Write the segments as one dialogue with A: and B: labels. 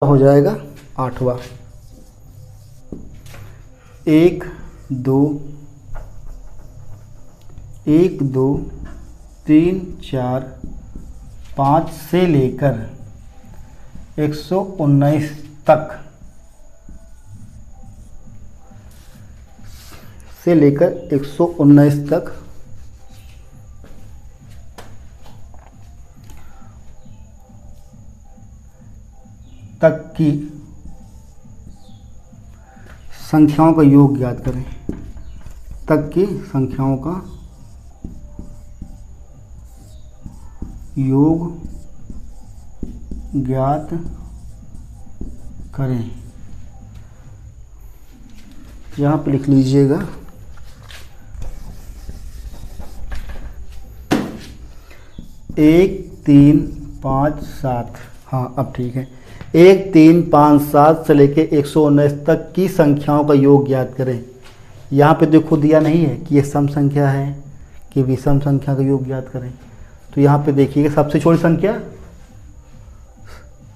A: हो जाएगा 8वां। 1 2 1 2 3 4 5 से लेकर 119 तक की संख्याओं का योग ज्ञात करें। तक की संख्याओं का योग ज्ञात करें। यहाँ पे लिख लीजिएगा 1 3 5 7। हाँ अब ठीक है। 1 3 5 7 से लेके 119 तक की संख्याओं का योग ज्ञात करें। यहाँ पे देखो दिया नहीं है कि ये सम संख्या है कि विषम संख्या का योग ज्ञात करें। तो यहाँ पे देखिएगा सबसे छोटी संख्या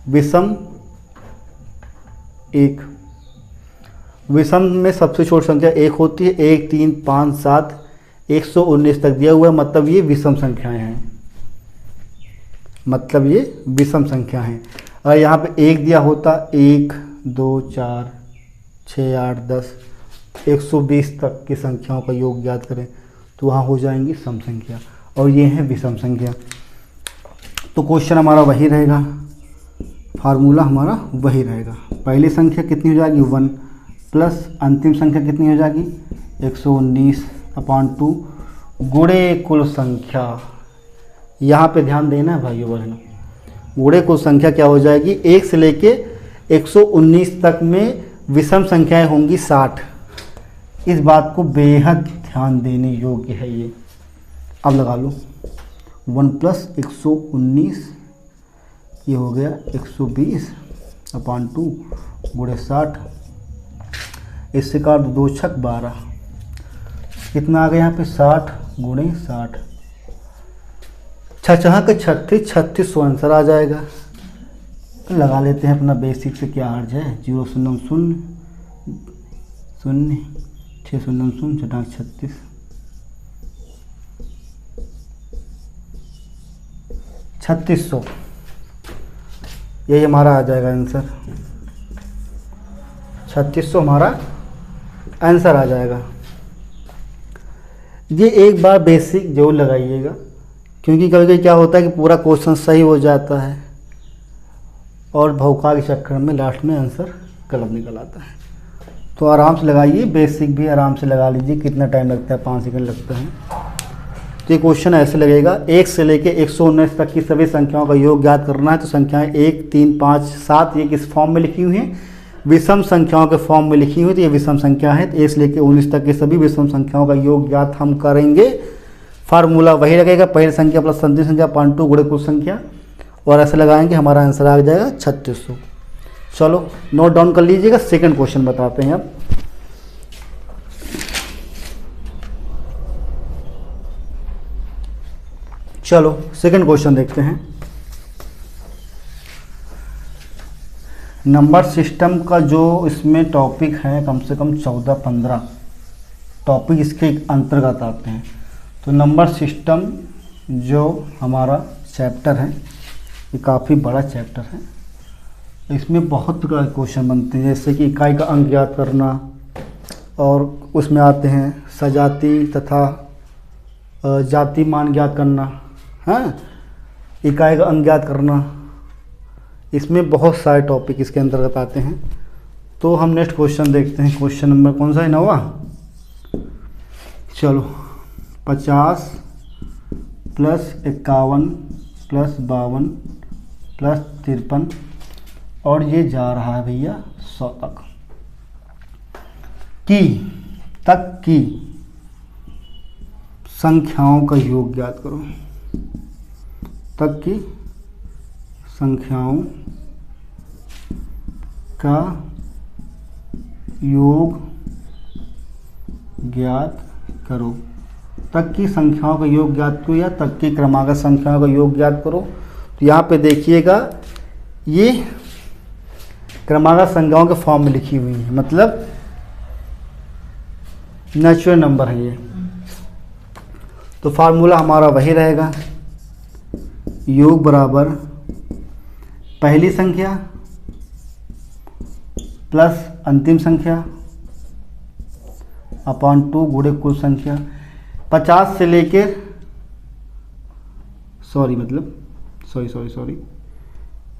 A: विषम 1। विषम में सबसे छोटी संख्या 1 होती है। 1 3 5 7 119 तक दिया हुआ है, मतलब ये विषम संख्याएं हैं, मतलब ये विषम संख्या हैं। और यहाँ पे 1 दिया होता 1 2 4 6 8 10 120 तक की संख्याओं का योग ज्ञात करें, तो वहाँ हो जाएंगी सम संख्या और ये है विषम संख्या। तो क्वेश्चन हमारा वही रहेगा, फार्मूला हमारा वही रहेगा। पहली संख्या कितनी हो जाएगी 1 प्लस अंतिम संख्या कितनी हो जाएगी 119/2 गुणे कुल संख्या। यहाँ पे ध्यान देना है भाइयों बहनों, गुणे कुल संख्या क्या हो जाएगी 1 से लेके 119 तक में विषम संख्याएं होंगी 60। इस बात को बेहद ध्यान देने योग्य है ये। अब लगा लो 1 प्लस 119 ये हो गया 120/2 गुणे 60। इससे काट 2 छक 12, कितना आ गया यहाँ पे 60 गुणे 60। 6 के 36 3600 आंसर आ जाएगा। लगा लेते हैं अपना बेसिक से, क्या हर्ज है 0 0 0 0 6 0 0 चटाक 36 3600, यही हमारा आ जाएगा आंसर। 3600 हमारा आंसर आ जाएगा। ये एक बार बेसिक जरूर लगाइएगा, क्योंकि कभी कभी क्या होता है कि पूरा क्वेश्चन सही हो जाता है और भौका के चक्कर में लास्ट में आंसर गलत निकल आता है। तो आराम से लगाइए, बेसिक भी आराम से लगा लीजिए। कितना टाइम लगता है 5 सेकंड लगता है। तो ये क्वेश्चन ऐसे लगेगा 1 से लेके 119 तक की सभी संख्याओं का योग ज्ञात करना है। तो संख्याएं 1 3 5 7 ये किस फॉर्म में लिखी हुई हैं, विषम संख्याओं के फॉर्म में लिखी हुई। तो ये विषम संख्या है। तो 1 से लेके 19 तक के सभी विषम संख्याओं का योग ज्ञात हम करेंगे। फार्मूला वही लगेगा, पहली संख्या प्लस अंतिम संख्या 2 गुणे कुल संख्या, और ऐसे लगाएंगे हमारा आंसर आ जाएगा 3600। चलो नोट डाउन कर लीजिएगा। सेकंड क्वेश्चन बताते हैं अब। चलो सेकंड क्वेश्चन देखते हैं। नंबर सिस्टम का जो इसमें टॉपिक है, कम से कम 14-15 टॉपिक इसके अंतर्गत आते हैं। तो नंबर सिस्टम जो हमारा चैप्टर है ये काफ़ी बड़ा चैप्टर है। इसमें बहुत प्रकार के क्वेश्चन बनते हैं, जैसे कि इकाई का अंक ज्ञात करना, और उसमें आते हैं सजाती तथा जाति मान ज्ञात करना, हाँ, इकाई का अंक ज्ञात करना। इसमें बहुत सारे टॉपिक इसके अंतर्गत आते हैं। तो हम नेक्स्ट क्वेश्चन देखते हैं। क्वेश्चन नंबर कौन सा है 9वां। चलो 50 प्लस 51 प्लस 52 प्लस 53, और ये जा रहा है भैया 100 तक की संख्याओं का योग ज्ञात करो। तक की संख्याओं का योग ज्ञात करो। तक की संख्याओं का योग ज्ञात करो या तक की क्रमागत संख्याओं का योग ज्ञात करो। तो यहाँ पे देखिएगा ये क्रमागत संख्याओं के फॉर्म में लिखी हुई है, मतलब नेचुरल नंबर है ये। तो फार्मूला हमारा वही रहेगा, योग बराबर पहली संख्या प्लस अंतिम संख्या अपॉन 2 गुणे कुल संख्या। 50 से लेकर सॉरी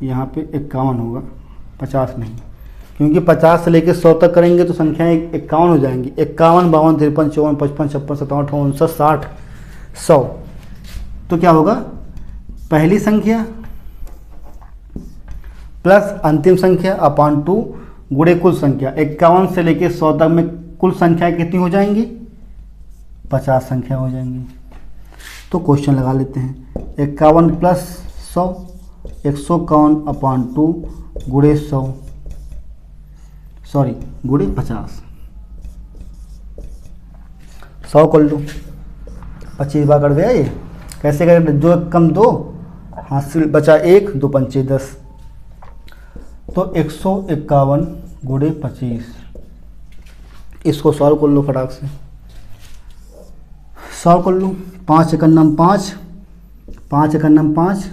A: यहाँ पे 51 होगा, 50 नहीं, क्योंकि 50 से लेकर 100 तक करेंगे तो संख्याएं 51 हो जाएंगी। 51, 52, 53, 54, 55, 56, 57, 58, 59, 60, 100। तो क्या होगा, पहली संख्या प्लस अंतिम संख्या अपॉन 2 गुणे कुल संख्या। 51 से लेकर 100 तक में कुल संख्याएं कितनी हो जाएंगी, 50 संख्या हो जाएंगी। तो क्वेश्चन लगा लेते हैं, 51 प्लस 100, 151 अपॉन 2 गुणे 100 गुणे 50। 100 कर लो, 25 बार कर गया ये। कैसे करें, 2 कम 2, हासिल बचा 1, 2 पंचे 10, तो 151 गुणे 25। इसको सॉल्व कर लो फटाक से, सॉल्व कर लो। 5 एकम 5, 5 एकम 5,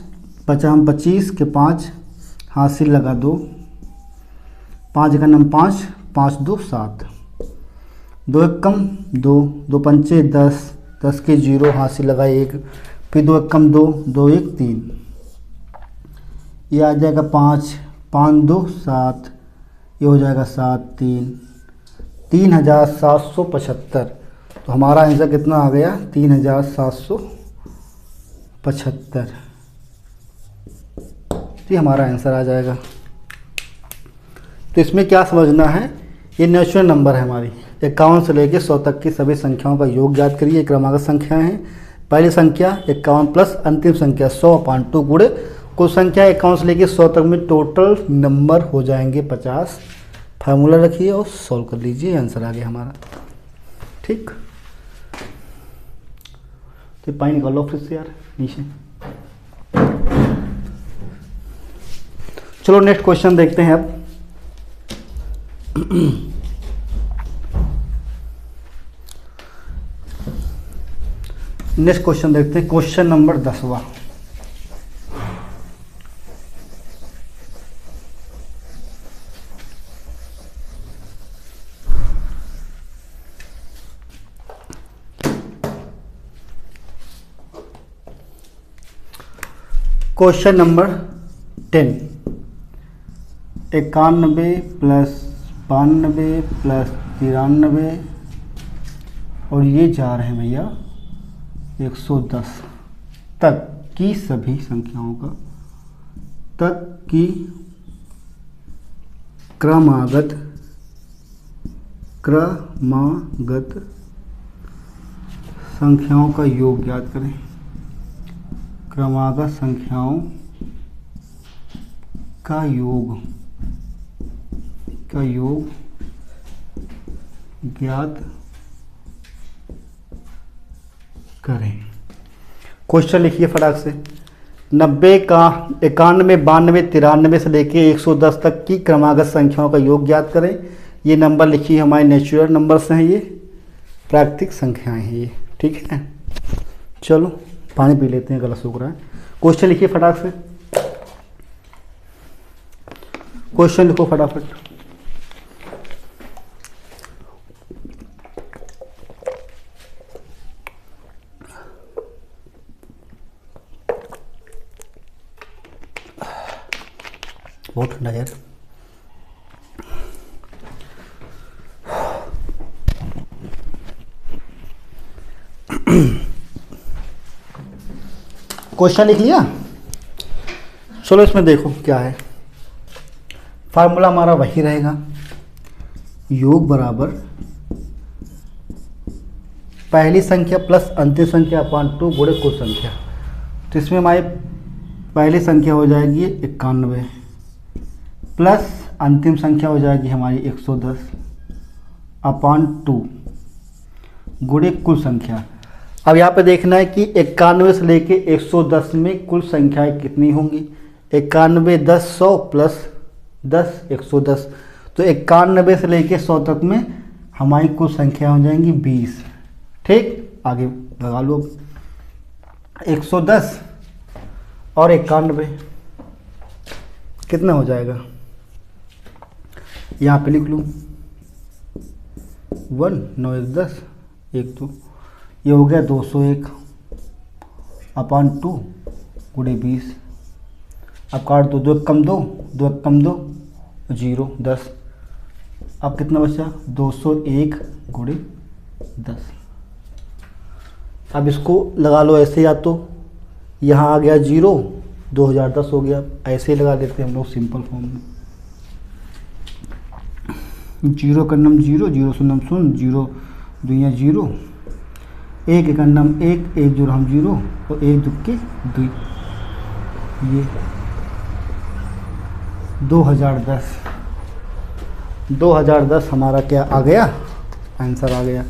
A: बचा हम 25 के 5, हासिल लगा 2, 5 एकम 5, 5 2 7, 2 एकम 2, 2 पंचे 10, 10 के 0, हासिल लगा 1, फिर 2 एकम 2, 2 1 3, ये आ जाएगा 5, 5 2 7, ये हो जाएगा 7 3, 3775। तो हमारा आंसर कितना आ गया, 3775। ये हमारा आंसर आ जाएगा। तो इसमें क्या समझना है, ये नेचुरल नंबर है हमारी। 51 से लेकर 100 तक की सभी संख्याओं का योग ज्ञात करिए। क्रमागत संख्याएं हैं। पहली संख्या 51 प्लस अंतिम संख्या 100 अपॉन 2 गुणे कुल संख्या। 51 से लेकर 100 तक में टोटल नंबर हो जाएंगे 50। फार्मूला रखिए और सॉल्व कर लीजिए, आंसर आ गया हमारा। ठीक, तो पानी निकालो फिर से यार नीचे। चलो नेक्स्ट क्वेश्चन देखते हैं अब। नेक्स्ट क्वेश्चन देखते हैं, क्वेश्चन नंबर 10वां। क्वेश्चन नंबर 10, 91 प्लस 92 प्लस 93 और ये जा रहे हैं भैया 110 तक की सभी संख्याओं का क्रमागत संख्याओं का योग ज्ञात करें। क्रमागत संख्याओं का योग ज्ञात करें। क्वेश्चन लिखिए फटाक से। 90 का 91, 92, 93 से लेके 110 तक की क्रमागत संख्याओं का योग ज्ञात करें। ये नंबर लिखिए, हमारे नेचुरल नंबर्स हैं, ये प्राकृतिक संख्याएं हैं ये। ठीक है, चलो पानी पी लेते हैं, गला सूख रहा है। क्वेश्चन लिखिए फटाक से, क्वेश्चन लिखो फटाफट। बहुत ठंडा यार। क्वेश्चन लिख लिया, चलो इसमें देखो क्या है। फार्मूला हमारा वही रहेगा, योग बराबर पहली संख्या प्लस अंतिम संख्या अपॉन 2 गुणे कुल संख्या। तो इसमें हमारी पहली संख्या हो जाएगी 91 प्लस अंतिम संख्या हो जाएगी हमारी 110 अपॉन 2 गुणे कुल संख्या। अब यहाँ पे देखना है कि 91 से लेके 110 में कुल संख्याएं कितनी होंगी। 91 10 100 प्लस 10, 110। तो 91 से लेके 100 तक में हमारी कुल संख्या हो जाएंगी 20। ठीक, आगे लगा लो। 110 और 91 कितना हो जाएगा, यहाँ पे लिख लूँ 1, 9, 1, 10, 1 2, ये हो गया 201 अपॉन 2 गुणे 20। अब काट दो, 2 कम 2, 2 कम 2, 0, 10। अब कितना बचा, 201 गुणे 10। अब इसको लगा लो ऐसे, या तो यहाँ आ गया 0, 2010 हो गया, ऐसे ही लगा देते हैं हम लोग सिंपल फॉर्म में। 0 का नम 0, 0 से नम 0, 0 2 0, 1 का नम 1, 1 जोड़ हम 0 और 1 दुक्के 2। ये 2010 हमारा क्या आ गया, आंसर आ गया।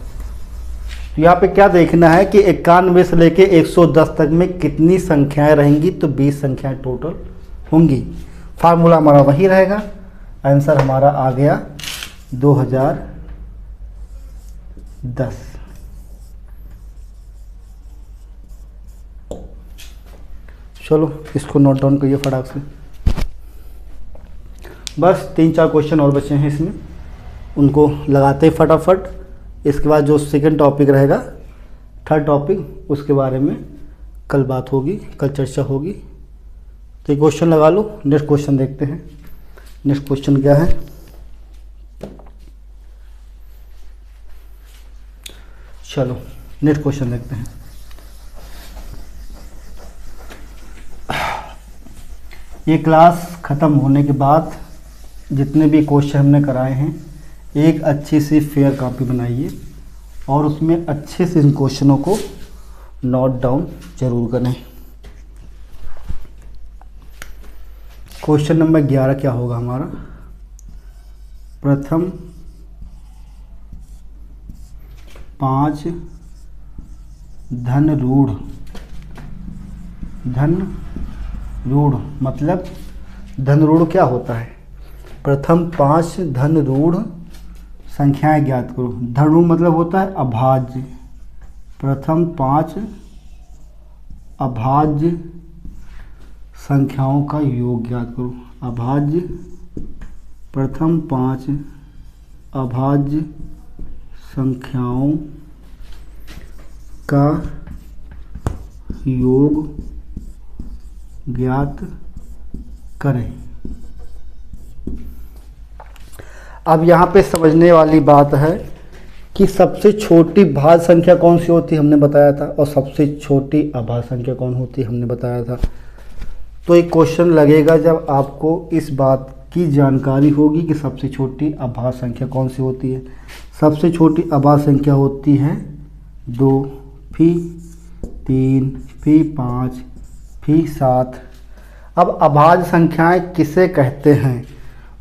A: तो यहाँ पे क्या देखना है कि 91 से लेके 110 तक में कितनी संख्याएं रहेंगी, तो 20 संख्याएं टोटल होंगी। फार्मूला हमारा वही रहेगा। आंसर हमारा आ गया 2010। चलो इसको नोट डाउन करिए फटाक से। बस 3-4 क्वेश्चन और बचे हैं इसमें, उनको लगाते हैं फटाफट। इसके बाद जो सेकंड टॉपिक रहेगा, थर्ड टॉपिक, उसके बारे में कल बात होगी, कल चर्चा होगी। तो क्वेश्चन लगा लो। नेक्स्ट क्वेश्चन देखते हैं। नेक्स्ट क्वेश्चन क्या है, चलो नेक्स्ट क्वेश्चन देखते हैं। ये क्लास ख़त्म होने के बाद जितने भी क्वेश्चन हमने कराए हैं, एक अच्छी सी फेयर कॉपी बनाइए और उसमें अच्छे से इन क्वेश्चनों को नोट डाउन जरूर करें। क्वेश्चन नंबर 11 क्या होगा हमारा, प्रथम 5 धन रूढ़ मतलब धन रूढ़ क्या होता है। प्रथम 5 धन रूढ़ संख्याएं ज्ञात करो। धन रूढ़ मतलब होता है अभाज्य। प्रथम 5 अभाज्य संख्याओं का योग ज्ञात करो। अभाज्य, प्रथम 5 अभाज्य संख्याओं का योग ज्ञात करें। अब यहाँ पे समझने वाली बात है कि सबसे छोटी भाज्य संख्या कौन सी होती है हमने बताया था, और सबसे छोटी अभाज्य संख्या कौन होती है हमने बताया था। तो एक क्वेश्चन लगेगा जब आपको इस बात की जानकारी होगी कि सबसे छोटी अभाज्य संख्या कौन सी होती है। सबसे छोटी अभाज्य संख्या होती है 2, फिर 3, फिर 5, फिर 7। अब अभाज्य संख्याएं किसे कहते हैं,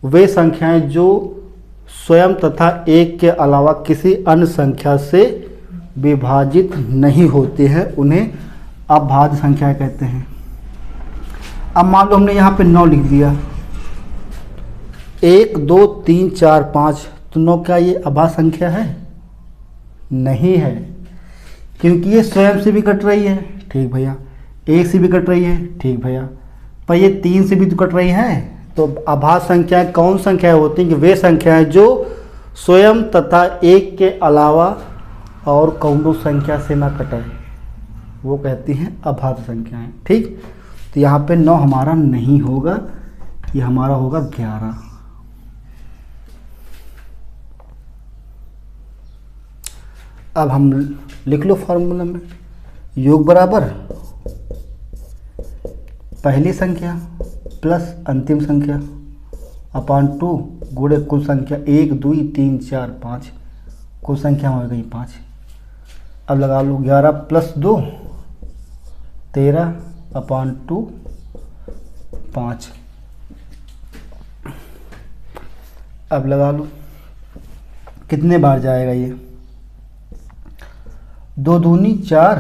A: वे संख्याएं जो स्वयं तथा एक के अलावा किसी अन्य संख्या से विभाजित नहीं होती हैं, उन्हें अभाज्य संख्याएं कहते हैं। अब मान लो हमने यहाँ पे 9 लिख दिया, 1 2 3 4 5, तो 9 क्या ये अभाज्य संख्या है? नहीं है, क्योंकि ये स्वयं से भी कट रही है, ठीक भैया, 1 से भी कट रही है, ठीक भैया, पर ये 3 से भी तो कट रही है। तो अभाज्य संख्याएं कौन संख्याएं होती हैं कि वे संख्याएं जो स्वयं तथा एक के अलावा और कौनों संख्या से ना कटे, वो कहती हैं अभाज्य संख्याएं। ठीक, तो यहाँ पे 9 हमारा नहीं होगा, ये हमारा होगा 11। अब हम लिख लो फॉर्मूला में, योग बराबर पहली संख्या प्लस अंतिम संख्या अपॉन 2 गुणे कुल संख्या 1 2 3 4 5, कुल संख्या हो गई 5। अब लगा लो 11 प्लस 2 13 अपॉन 2 5। अब लगा लो कितने बार जाएगा ये, 2 दूनी 4,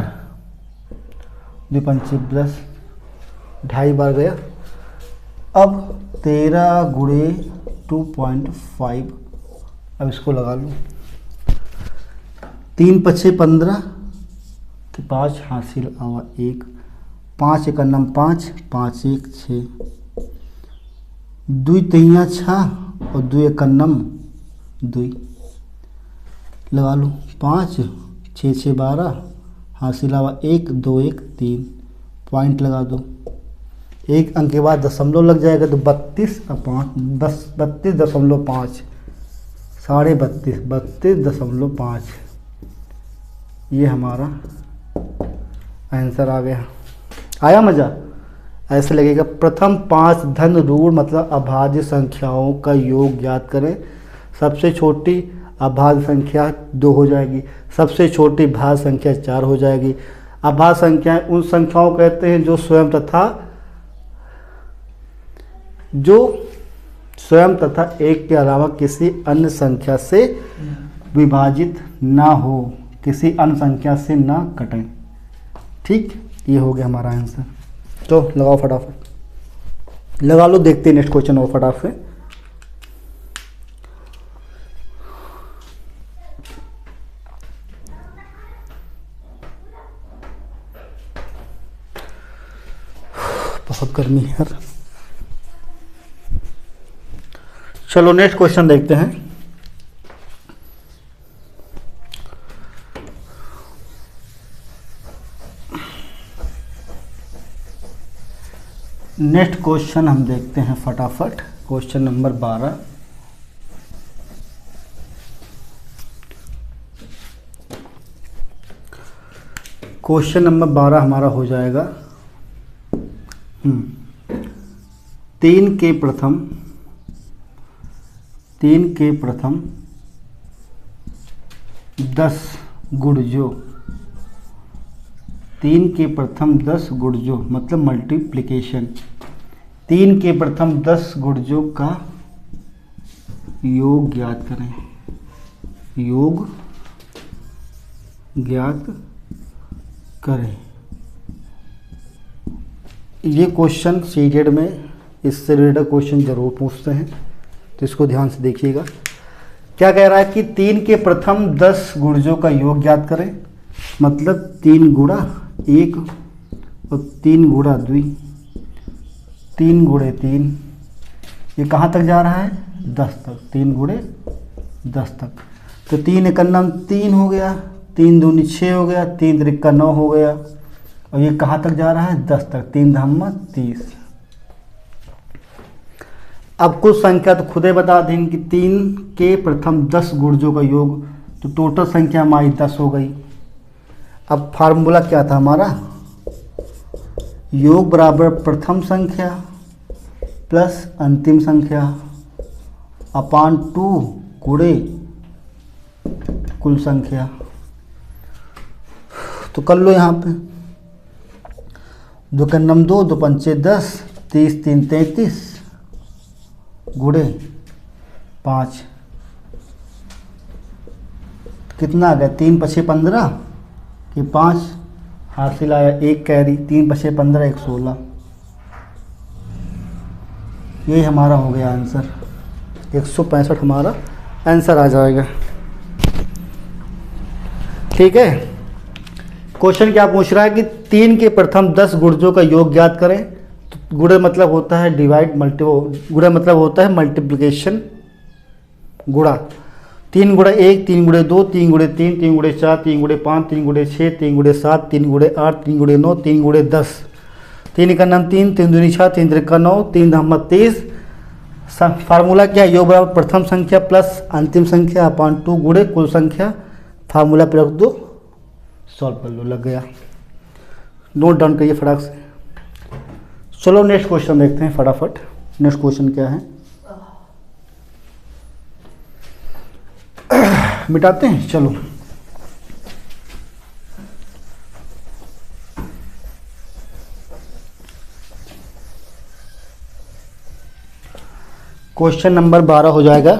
A: 2 पंचे 10, 2.5 बार गया। अब 13 गुणे 2.5। अब इसको लगा लूँ, 3 पछे 15 के 5 हासिल आवा 1, 5 एक अन्नम 5, 5 1 6, 2 तिहिया 6 और 2 एक अन्नम 2 लगा लूँ, 5 6 6 12 हासिल आवा 1 2 1 3, पॉइंट लगा दो। एक अंक के बाद दशमलव लग जाएगा तो 32 और 5 32.5 32.5 32.5 ये हमारा आंसर आ गया। आया मज़ा? ऐसे लगेगा। प्रथम 5 धन ऋण मतलब अभाज्य संख्याओं का योग ज्ञात करें। सबसे छोटी अभाज्य संख्या 2 हो जाएगी, सबसे छोटी भाज्य संख्या 4 हो जाएगी। अभाज्य संख्याएं उन संख्याओं कहते हैं जो स्वयं तथा एक के अलावा किसी अन्य संख्या से विभाजित ना हो, किसी अन्य संख्या से ना कटें। ठीक, ये हो गया हमारा आंसर। तो लगाओ फटाफट, लगा लो, देखते हैं नेक्स्ट क्वेश्चन और फटाफट से। बहुत गर्मी है यार। चलो नेक्स्ट क्वेश्चन देखते हैं। नेक्स्ट क्वेश्चन हम देखते हैं फटाफट। Question number 12। क्वेश्चन नंबर 12 हमारा हो जाएगा 3 के प्रथम 10 गुणजों, 3 के प्रथम 10 गुणजों मतलब मल्टीप्लिकेशन। 3 के प्रथम 10 गुणजों का योग ज्ञात करें। योग ज्ञात करें। ये क्वेश्चन सीटेड में इससे रिलेटेड क्वेश्चन जरूर पूछते हैं, तो इसको ध्यान से देखिएगा। क्या कह रहा है कि 3 के प्रथम 10 गुणजों का योग ज्ञात करें, मतलब 3 गुणा 1 और 3 गुणा 2, 3 गुणे 3, ये कहाँ तक जा रहा है? 10 तक। 3 गुणे 10 तक। तो 3 एक अन्नम 3 हो गया, 3 दूनी 6 हो गया, 3 त्रिक्का 9 हो गया, और ये कहाँ तक जा रहा है? 10 तक। 3 धाम 30। अब कुछ संख्या तो खुदे बता दें कि 3 के प्रथम 10 गुणजों का योग, तो टोटल संख्या हमारी 10 हो गई। अब फार्मूला क्या था हमारा? योग बराबर प्रथम संख्या प्लस अंतिम संख्या अपान 2 गुणे कुल संख्या। तो कर लो यहाँ पे, 2 के नम 2, 2 पंचे 10, 30 3 33 गुणे 5, कितना आ गया? 3 पछे 15 कि 5 हासिल आया 1 कैरी, 3 पछे 15 1 16। यही हमारा हो गया आंसर। 165 हमारा आंसर आ जाएगा। ठीक है। क्वेश्चन क्या पूछ रहा है कि 3 के प्रथम 10 गुणजों का योग ज्ञात करें। तो गुणे मतलब होता है डिवाइड, गुणा मतलब होता है मल्टीप्लिकेशन, गुणा। 3 गुणे 1, 3 गुणे 2, 3 गुणे 3, 3 गुणे 4, 3 गुणे 5, 3 गुणे 6, 3 गुणे 7, 3 गुणे 8, 3 गुणे 9, 3 गुणे 10, 3 का नाम 3, 3 दूनी 6, 3 त्रिक्का 9, 3 धाम 30। फार्मूला क्या है? योग बराबर प्रथम संख्या प्लस अंतिम संख्या अपान 2 गुणे कुल संख्या। फार्मूला पे रख दो, सॉल्व कर लो, लग गया। नोट डाउन करिए फटाक से। चलो नेक्स्ट क्वेश्चन देखते हैं फटाफट। नेक्स्ट क्वेश्चन क्या है? मिटाते हैं। चलो क्वेश्चन नंबर 12 हो जाएगा।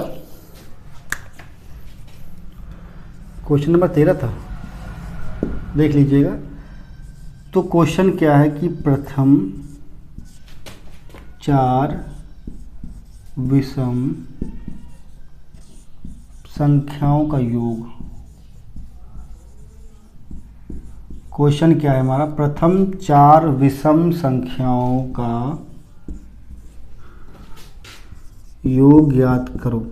A: क्वेश्चन नंबर 13 था, देख लीजिएगा। तो क्वेश्चन क्या है कि प्रथम 4 विषम संख्याओं का योग। क्वेश्चन क्या है हमारा, प्रथम 4 विषम संख्याओं का योग ज्ञात करो,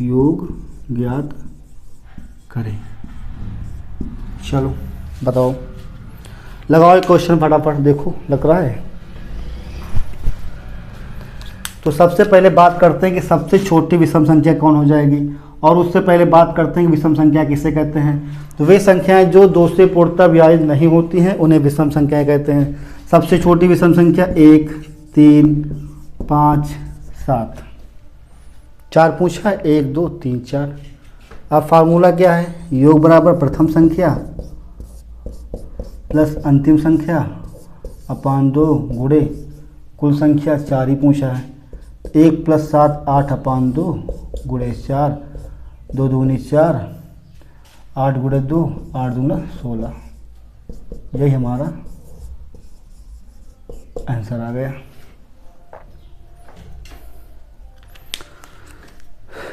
A: योग ज्ञात करें। चलो बताओ, लगाओ एक क्वेश्चन फटाफट, देखो लग रहा है। तो सबसे पहले बात करते हैं कि सबसे छोटी विषम संख्या कौन हो जाएगी, और उससे पहले बात करते हैं कि विषम संख्या किसे कहते हैं। तो वे संख्याएं जो 2 से पूर्णतः विभाजित नहीं होती हैं उन्हें विषम संख्याएं कहते हैं। सबसे छोटी विषम संख्या 1, 3, 5, 7। 4 पूछा है, 1, 2, 3, 4। अब फार्मूला क्या है, योग बराबर प्रथम संख्या प्लस अंतिम संख्या अपान 2 गुणे कुल संख्या। 4 ही पूछा है। 1 + 7 8 अपान 2 गुणे 4, 2 दूनी 4, 8 गुणे 2, 8 दूना 16। यही हमारा आंसर आ गया।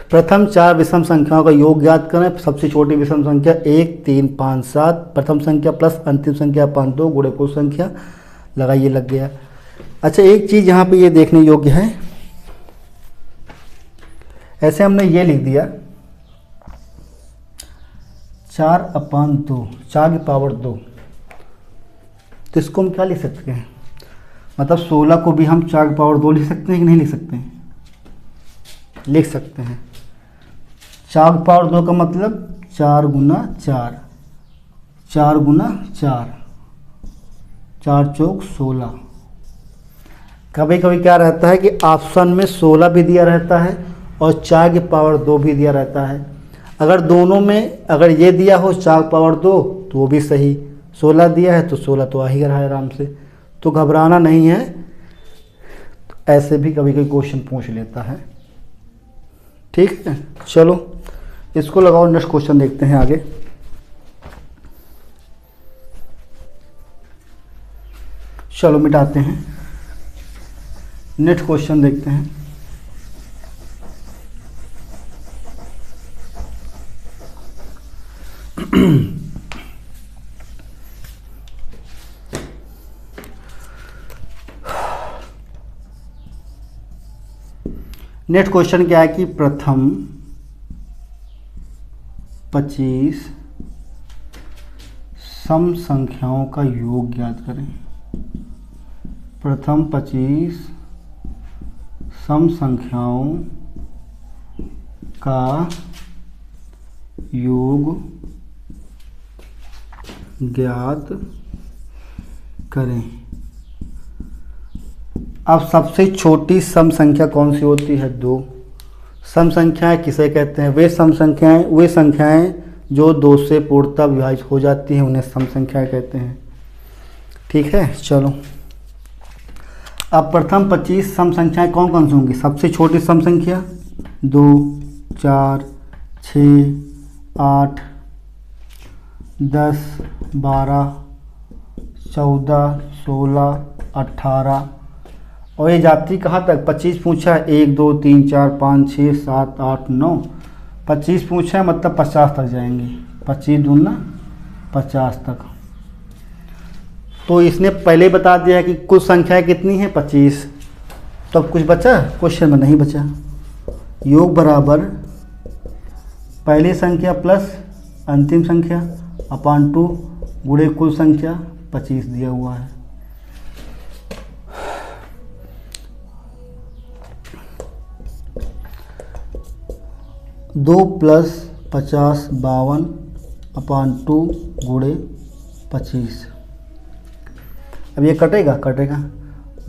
A: प्रथम 4 विषम संख्याओं का योग ज्ञात करें। सबसे छोटी विषम संख्या 1, 3, 5, 7, प्रथम संख्या प्लस अंतिम संख्या अपान 2 गुणे कुल संख्या। लगाइए, लग गया। अच्छा, एक चीज़ यहाँ पे ये देखने योग्य है, ऐसे हमने ये लिख दिया 4/2, 4 की पावर 2। तो इसको हम क्या लिख सकते हैं, मतलब 16 को भी हम 4 की पावर 2 लिख सकते हैं कि नहीं लिख सकते हैं? लिख सकते हैं। 4 की पावर 2 का मतलब 4 गुना 4, 4 गुना 4, 4 चौक 16। कभी कभी क्या रहता है कि ऑप्शन में 16 भी दिया रहता है और 4 की पावर 2 भी दिया रहता है। अगर दोनों में अगर ये दिया हो 4 की पावर 2 तो वो भी सही, 16 दिया है तो 16 तो आ ही रहा है आराम से, तो घबराना नहीं है। ऐसे भी कभी कभी क्वेश्चन पूछ लेता है, ठीक है। चलो इसको लगाओ, नेक्स्ट क्वेश्चन देखते हैं आगे। चलो मिटाते हैं, नेक्स्ट क्वेश्चन देखते हैं। नेक्स्ट क्वेश्चन क्या है कि प्रथम 25 सम संख्याओं का योग ज्ञात करें। प्रथम 25 सम संख्याओं का योग ज्ञात करें। अब सबसे छोटी सम संख्या कौन सी होती है? 2। सम संख्याएं किसे कहते हैं? वे संख्याएं जो 2 से पूर्णतः विभाजित हो जाती हैं उन्हें सम संख्याएं कहते हैं, ठीक है। चलो अब प्रथम 25 सम संख्याएं कौन कौन सी होंगी? सबसे छोटी सम संख्या 2, 4, 6, 8, 10, 12, 14, 16, 18 और ये जाती कहाँ तक? 25 पूछा है, 1, 2, 3, 4, 5, 6, 7, 8, 9, 25 पूछा है मतलब 50 तक जाएंगे। 25 दूना 50 तक। तो इसने पहले ही बता दिया है कि कुल संख्या कितनी है? 25। तो अब कुछ बचा? क्वेश्चन में नहीं बचा। योग बराबर पहली संख्या प्लस अंतिम संख्या अपान 2 गुणे कुल संख्या 25 दिया हुआ है। दो प्लस 50 52 अपान 2 गुणे 25। अब ये कटेगा,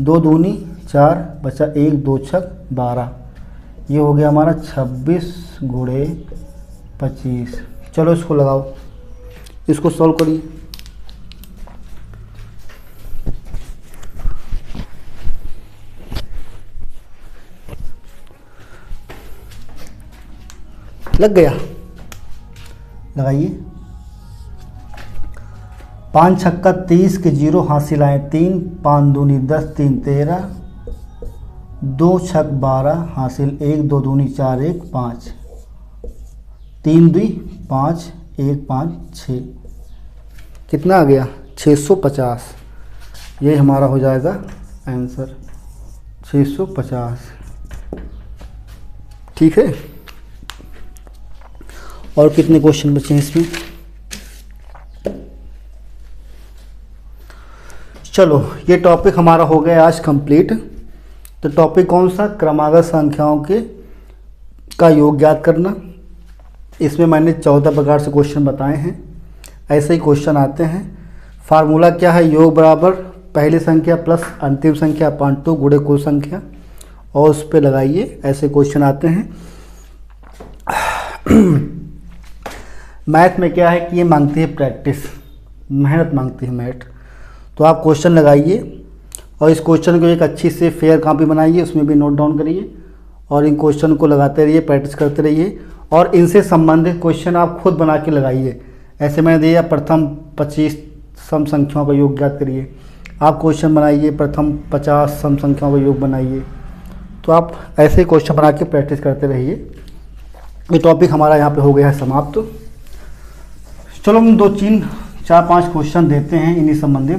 A: 2 दूनी 4 बचा 1, 2 छक 12। ये हो गया हमारा 26 गुणे 25। चलो इसको लगाओ, इसको सॉल्व करिए। लग गया, लगाइए। 5 छक्का 30 के 0 हासिल आए 3, 5 दूनी 10, 3 13, 2 छक 12 हासिल 1 2 दूनी 4 1 5 3 2 5 1 5 6, कितना आ गया 650। ये हमारा हो जाएगा आंसर 650। ठीक है, और कितने क्वेश्चन बचे हैं इसमें? चलो ये टॉपिक हमारा हो गया आज कंप्लीट। तो टॉपिक कौन सा? क्रमागत संख्याओं के का योग ज्ञात करना। इसमें मैंने 14 प्रकार से क्वेश्चन बताए हैं, ऐसे ही क्वेश्चन आते हैं। फार्मूला क्या है? योग बराबर पहली संख्या प्लस अंतिम संख्या अपॉन 2 गुणे कुल संख्या, और उस पर लगाइए, ऐसे क्वेश्चन आते हैं। मैथ में क्या है कि ये मांगती है प्रैक्टिस, मेहनत मांगती है मैथ। तो आप क्वेश्चन लगाइए और इस क्वेश्चन को एक अच्छी से फेयर कॉपी बनाइए, उसमें भी नोट डाउन करिए और इन क्वेश्चन को लगाते रहिए, प्रैक्टिस करते रहिए, और इनसे संबंधित क्वेश्चन आप खुद बना के लगाइए। ऐसे मैंने दिया प्रथम 25 सम संख्याओं का योग ज्ञात करिए, आप क्वेश्चन बनाइए प्रथम 50 सम संख्याओं का योग बनाइए। तो आप ऐसे क्वेश्चन बना के प्रैक्टिस करते रहिए। ये टॉपिक हमारा यहाँ पे हो गया है समाप्त। चलो हम 2 3 4 5 क्वेश्चन देते हैं इन्हीं संबंधित,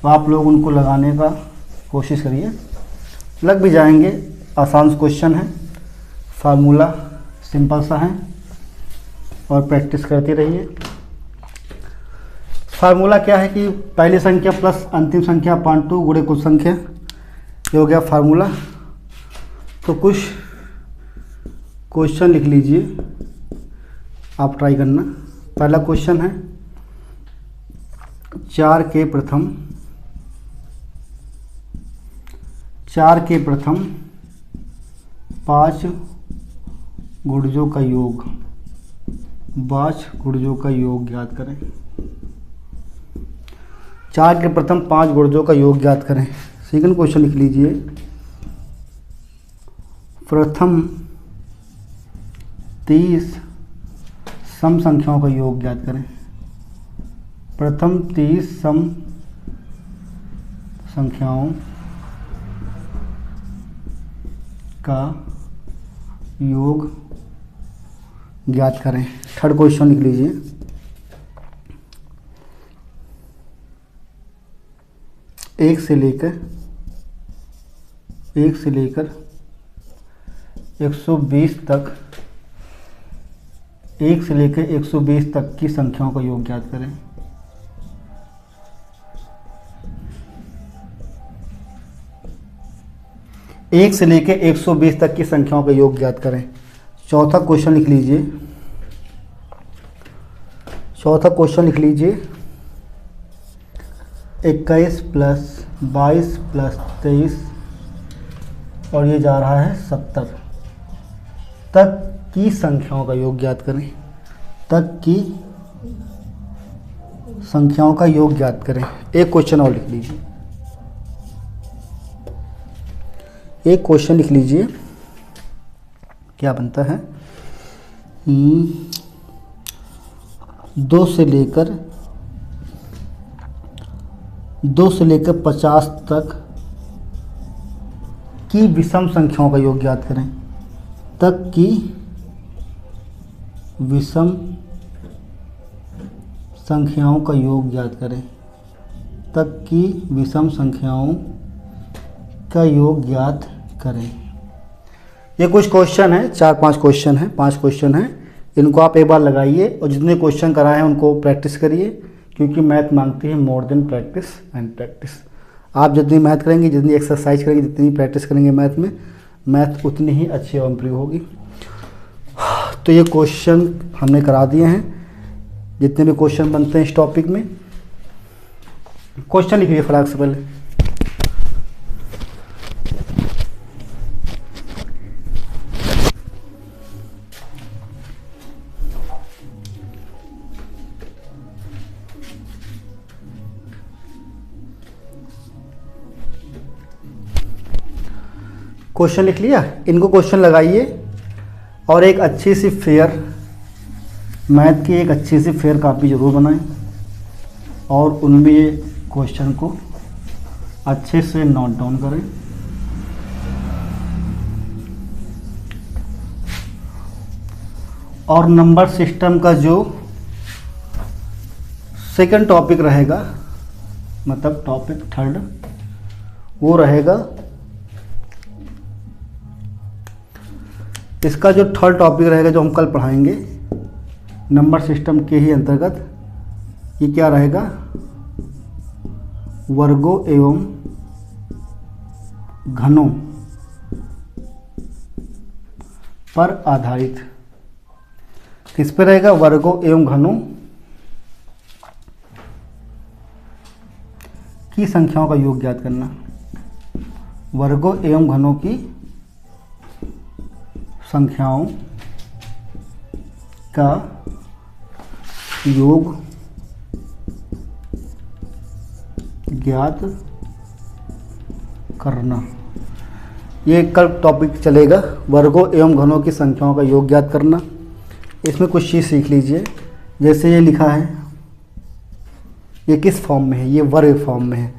A: तो आप लोग उनको लगाने का कोशिश करिए, लग भी जाएंगे। आसान क्वेश्चन है, फार्मूला सिंपल सा है, और प्रैक्टिस करते रहिए। फार्मूला क्या है कि पहली संख्या प्लस अंतिम संख्या अपॉन 2 गुणे कुल संख्या, ये हो गया फार्मूला। तो कुछ क्वेश्चन लिख लीजिए, आप ट्राई करना। पहला क्वेश्चन है 4 के प्रथम 5 गुणजों का योग, 5 गुणजों का योग ज्ञात करें। 4 के प्रथम 5 गुणजों का योग ज्ञात करें। सेकंड क्वेश्चन लिख लीजिए, प्रथम 30 सम संख्याओं का योग ज्ञात करें। प्रथम 30 सम संख्याओं का योग ज्ञात करें। थर्ड क्वेश्चन लिख लीजिए, एक से लेकर 120 तक, 1 से लेकर 120 तक की संख्याओं का योग ज्ञात करें। एक से लेकर 120 तक की संख्याओं का योग ज्ञात करें। चौथा क्वेश्चन लिख लीजिए, 21 प्लस 22 प्लस 23 और ये जा रहा है 70 तक की संख्याओं का योग ज्ञात करें। तक की संख्याओं का योग ज्ञात करें। एक क्वेश्चन और लिख लीजिए, एक क्वेश्चन लिख लीजिए, क्या बनता है? 2 से लेकर 50 तक की विषम संख्याओं का योग ज्ञात करें। तक की विषम संख्याओं का योग ज्ञात करें। तक की विषम संख्याओं का योग ज्ञात करें। ये कुछ क्वेश्चन है, 4-5 क्वेश्चन है, 5 क्वेश्चन है। इनको आप एक बार लगाइए और जितने क्वेश्चन कराए हैं उनको प्रैक्टिस करिए, क्योंकि मैथ मांगती है more than practice and practice. आप जितनी मैथ करेंगे, जितनी एक्सरसाइज करेंगे, जितनी प्रैक्टिस करेंगे मैथ में, मैथ उतनी ही अच्छी और इम्प्रूव होगी। तो ये क्वेश्चन हमने करा दिए हैं, जितने भी क्वेश्चन बनते हैं इस टॉपिक में। क्वेश्चन लिखिए फटाक से पहले। क्वेश्चन लिख लिया, इनको क्वेश्चन लगाइए और एक अच्छी सी फेयर मैथ की एक अच्छी सी फेयर कॉपी ज़रूर बनाएं और उनमें ये क्वेश्चन को अच्छे से नोट डाउन करें। और नंबर सिस्टम का जो सेकंड टॉपिक रहेगा, मतलब टॉपिक थर्ड, वो रहेगा, इसका जो थर्ड टॉपिक रहेगा जो हम कल पढ़ाएंगे नंबर सिस्टम के ही अंतर्गत, ये क्या रहेगा, वर्गों एवं घनों पर आधारित। किस पे रहेगा, वर्गों एवं घनों की संख्याओं का योग ज्ञात करना। वर्गों एवं घनों की संख्याओं का योग ज्ञात करना, ये कल टॉपिक चलेगा, वर्गों एवं घनों की संख्याओं का योग ज्ञात करना। इसमें कुछ चीज़ सीख लीजिए, जैसे ये लिखा है, ये किस फॉर्म में है, ये वर्ग फॉर्म में है,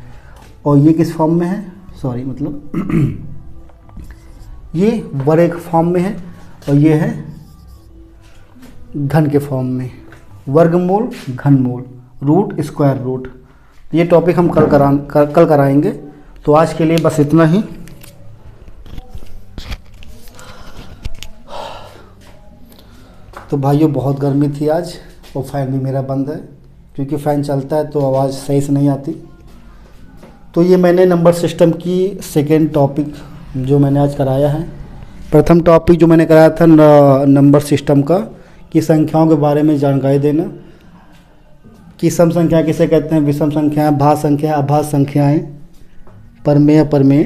A: और ये किस फॉर्म में है, सॉरी मतलब ये वर्ग फॉर्म में है, और ये है घन के फॉर्म में, वर्गमूल, घनमूल, रूट, स्क्वायर रूट। ये टॉपिक हम कल कराएंगे। तो आज के लिए बस इतना ही। तो भाइयों बहुत गर्मी थी आज, और फ़ैन भी मेरा बंद है, क्योंकि फ़ैन चलता है तो आवाज़ सही से नहीं आती। तो ये मैंने नंबर सिस्टम की सेकेंड टॉपिक जो मैंने आज कराया है। प्रथम टॉपिक जो मैंने कराया था नंबर सिस्टम का, कि संख्याओं के बारे में जानकारी देना, कि सम संख्या किसे कहते हैं, विषम संख्याएं, भाज्य संख्या, अभाज्य संख्याएं, परमेय, अपरमेय।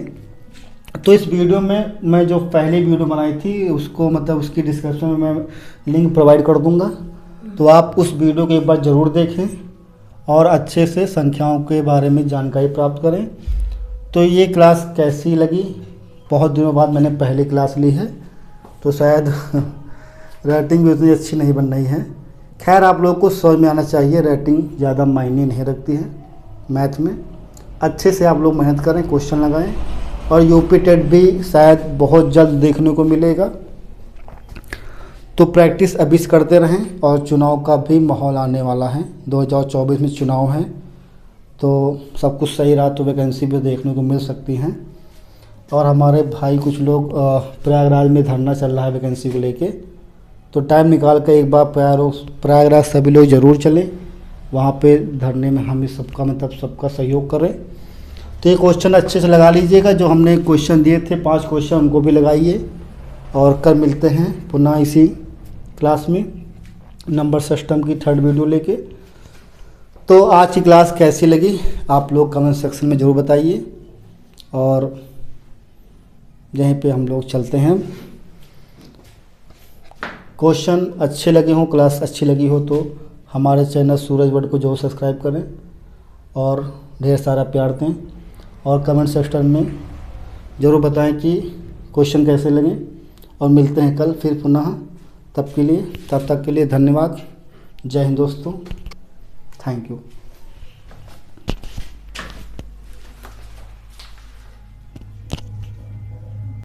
A: तो इस वीडियो में मैं जो पहली वीडियो बनाई थी उसको, मतलब उसकी डिस्क्रिप्शन में मैं लिंक प्रोवाइड कर दूंगा, तो आप उस वीडियो को एक बार ज़रूर देखें और अच्छे से संख्याओं के बारे में जानकारी प्राप्त करें। तो ये क्लास कैसी लगी, बहुत दिनों बाद मैंने पहली क्लास ली है, तो शायद रेटिंग भी उतनी अच्छी नहीं बन रही है। खैर आप लोगों को समझ में आना चाहिए, रेटिंग ज़्यादा मायने नहीं रखती है मैथ में। अच्छे से आप लोग मेहनत करें, क्वेश्चन लगाएं, और यूपी टेट भी शायद बहुत जल्द देखने को मिलेगा। तो प्रैक्टिस अभी से करते रहें, और चुनाव का भी माहौल आने वाला है, 2024 में चुनाव है, तो सब कुछ सही रहा तो वैकेंसी भी देखने को मिल सकती हैं। और हमारे भाई कुछ लोग प्रयागराज में धरना चल रहा है वैकेंसी को लेके, तो टाइम निकाल कर एक बार प्रयागराज सभी लोग ज़रूर चलें, वहाँ पे धरने में हम इस सबका मतलब सबका सहयोग करें। तो ये क्वेश्चन अच्छे से लगा लीजिएगा, जो हमने क्वेश्चन दिए थे 5 क्वेश्चन उनको भी लगाइए। और कल मिलते हैं पुनः इसी क्लास में नंबर सिस्टम की थर्ड वीडियो लेके। तो आज की क्लास कैसी लगी आप लोग कमेंट सेक्शन में ज़रूर बताइए, और यहीं पे हम लोग चलते हैं। क्वेश्चन अच्छे लगे हों, क्लास अच्छी लगी हो, तो हमारे चैनल सूरज वर्ड को जरूर सब्सक्राइब करें और ढेर सारा प्यार दें, और कमेंट सेक्शन में ज़रूर बताएं कि क्वेश्चन कैसे लगे। और मिलते हैं कल फिर पुनः, तब तक के लिए धन्यवाद। जय हिंद दोस्तों, थैंक यू।